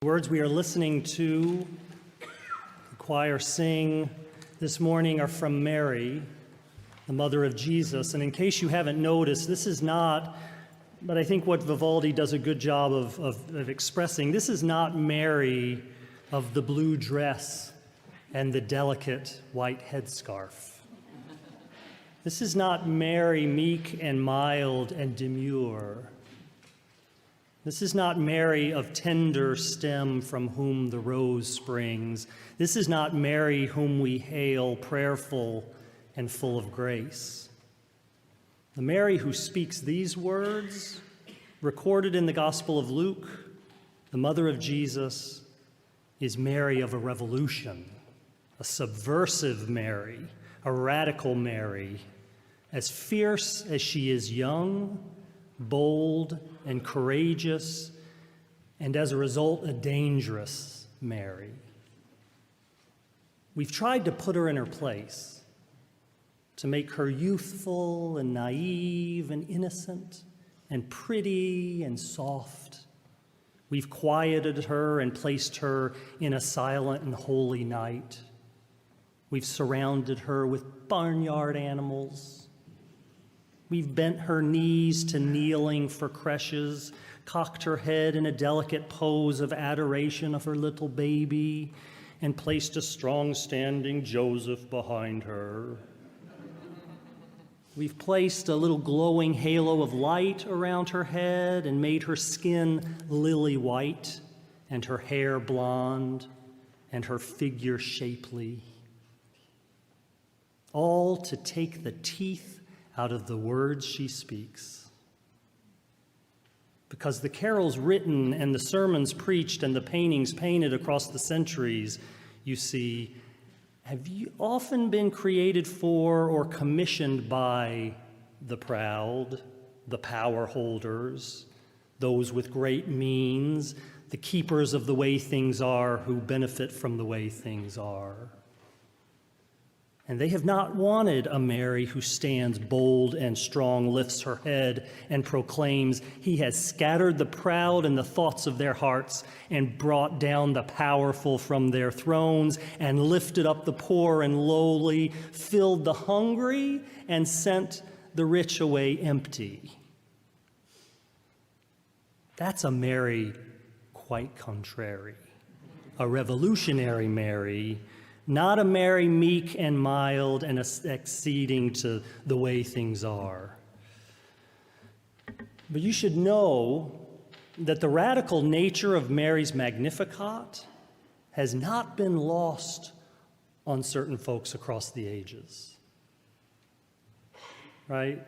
The words we are listening to the choir sing this morning are from Mary, the mother of Jesus. And in case you haven't noticed, this is not, but I think what Vivaldi does a good job of expressing, this is not Mary of the blue dress and the delicate white headscarf. This is not Mary meek and mild and demure. This is not Mary of tender stem from whom the rose springs. This is not Mary whom we hail prayerful and full of grace. The Mary who speaks these words, recorded in the Gospel of Luke, the mother of Jesus, is Mary of a revolution, a subversive Mary, a radical Mary, as fierce as she is young, bold and courageous, and as a result, a dangerous Mary. We've tried to put her in her place, to make her youthful and naive and innocent and pretty and soft. We've quieted her and placed her in a silent and holy night. We've surrounded her with barnyard animals. We've bent her knees to kneeling for creches, cocked her head in a delicate pose of adoration of her little baby, and placed a strong-standing Joseph behind her. We've placed a little glowing halo of light around her head and made her skin lily white and her hair blonde and her figure shapely, all to take the teeth out of the words she speaks. Because the carols written and the sermons preached and the paintings painted across the centuries, you see, have you often been created for or commissioned by the proud, the power holders, those with great means, the keepers of the way things are who benefit from the way things are. And they have not wanted a Mary who stands bold and strong, lifts her head, and proclaims, "He has scattered the proud in the thoughts of their hearts and brought down the powerful from their thrones and lifted up the poor and lowly, filled the hungry and sent the rich away empty." That's a Mary quite contrary, a revolutionary Mary, not a Mary meek and mild and acceding to the way things are. But you should know that the radical nature of Mary's Magnificat has not been lost on certain folks across the ages. Right?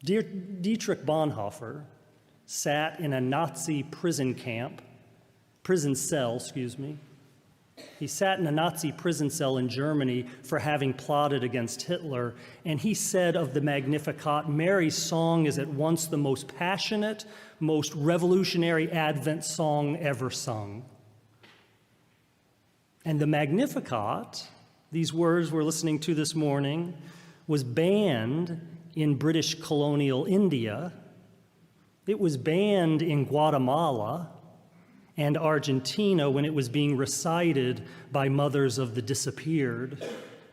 Dietrich Bonhoeffer sat in a Nazi prison cell. He sat in a Nazi prison cell in Germany for having plotted against Hitler, and he said of the Magnificat, Mary's song is at once the most passionate, most revolutionary Advent song ever sung. And the Magnificat, these words we're listening to this morning, was banned in British colonial India. It was banned in Guatemala and Argentina when it was being recited by mothers of the disappeared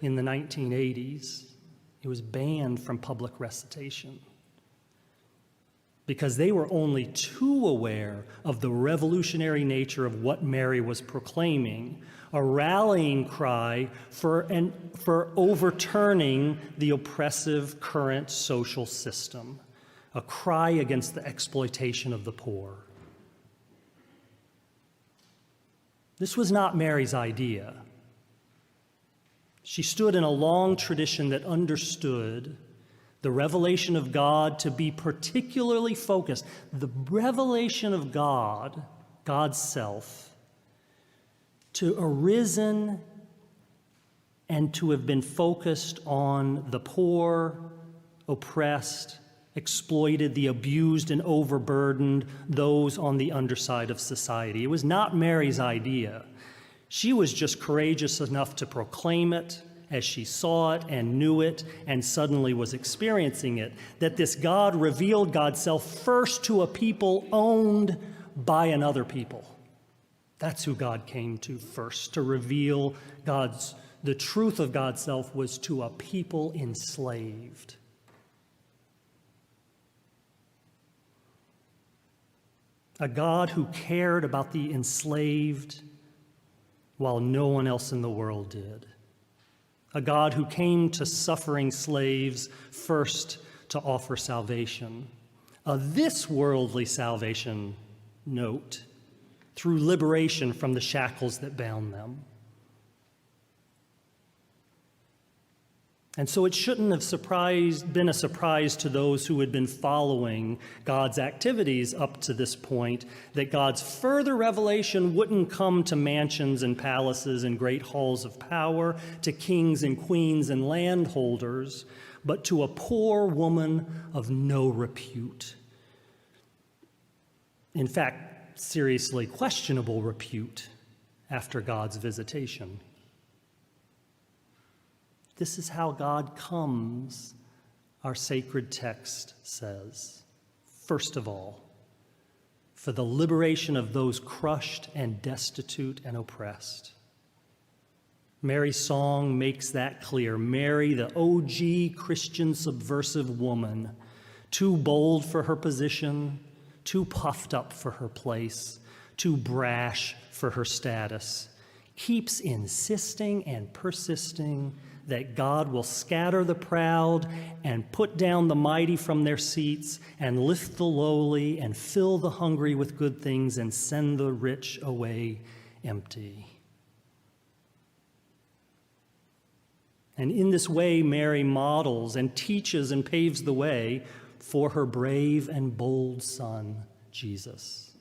in the 1980s. It was banned from public recitation because they were only too aware of the revolutionary nature of what Mary was proclaiming, a rallying cry for overturning the oppressive current social system, a cry against the exploitation of the poor. This was not Mary's idea. She stood in a long tradition that understood the revelation of God to be particularly focused, the revelation of God, God's self, to arisen and to have been focused on the poor, oppressed, exploited, the abused and overburdened, those on the underside of society. It was not Mary's idea. She was just courageous enough to proclaim it as she saw it and knew it and suddenly was experiencing it, that this God revealed God's self first to a people owned by another people. That's who God came to first, to reveal the truth of God's self was to a people enslaved. A God who cared about the enslaved while no one else in the world did. A God who came to suffering slaves first to offer salvation. This worldly salvation, note, through liberation from the shackles that bound them. And so it shouldn't have been a surprise to those who had been following God's activities up to this point that God's further revelation wouldn't come to mansions and palaces and great halls of power, to kings and queens and landholders, but to a poor woman of no repute. In fact, seriously questionable repute after God's visitation. This is how God comes, our sacred text says. First of all, for the liberation of those crushed and destitute and oppressed. Mary's song makes that clear. Mary, the OG Christian subversive woman, too bold for her position, too puffed up for her place, too brash for her status, keeps insisting and persisting that God will scatter the proud and put down the mighty from their seats and lift the lowly and fill the hungry with good things and send the rich away empty. And in this way, Mary models and teaches and paves the way for her brave and bold son, Jesus.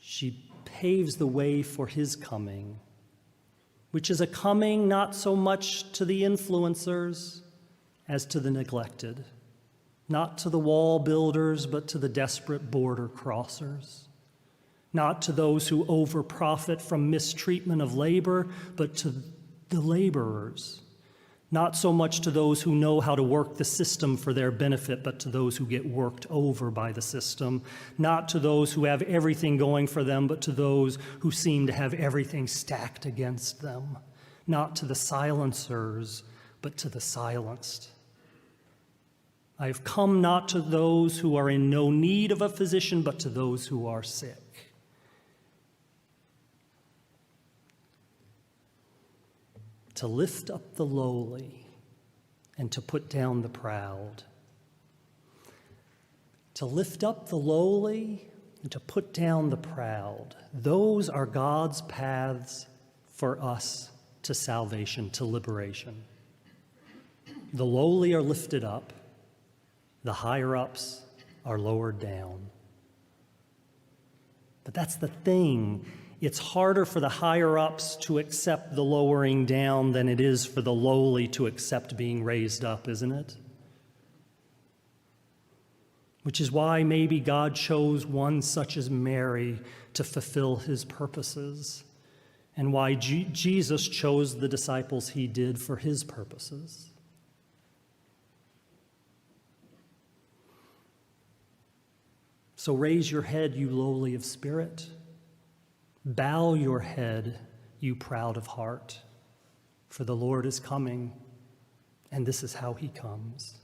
She paves the way for his coming, which is a coming not so much to the influencers as to the neglected, not to the wall builders, but to the desperate border crossers, not to those who over-profit from mistreatment of labor, but to the laborers, not so much to those who know how to work the system for their benefit, but to those who get worked over by the system, not to those who have everything going for them, but to those who seem to have everything stacked against them, not to the silencers, but to the silenced. I have come not to those who are in no need of a physician, but to those who are sick. To lift up the lowly and to put down the proud. To lift up the lowly and to put down the proud. Those are God's paths for us to salvation, to liberation. The lowly are lifted up, the higher-ups are lowered down. But that's the thing. It's harder for the higher-ups to accept the lowering down than it is for the lowly to accept being raised up, isn't it? Which is why maybe God chose one such as Mary to fulfill his purposes, and why Jesus chose the disciples he did for his purposes. So raise your head, you lowly of spirit. Bow your head, you proud of heart, for the Lord is coming, and this is how he comes.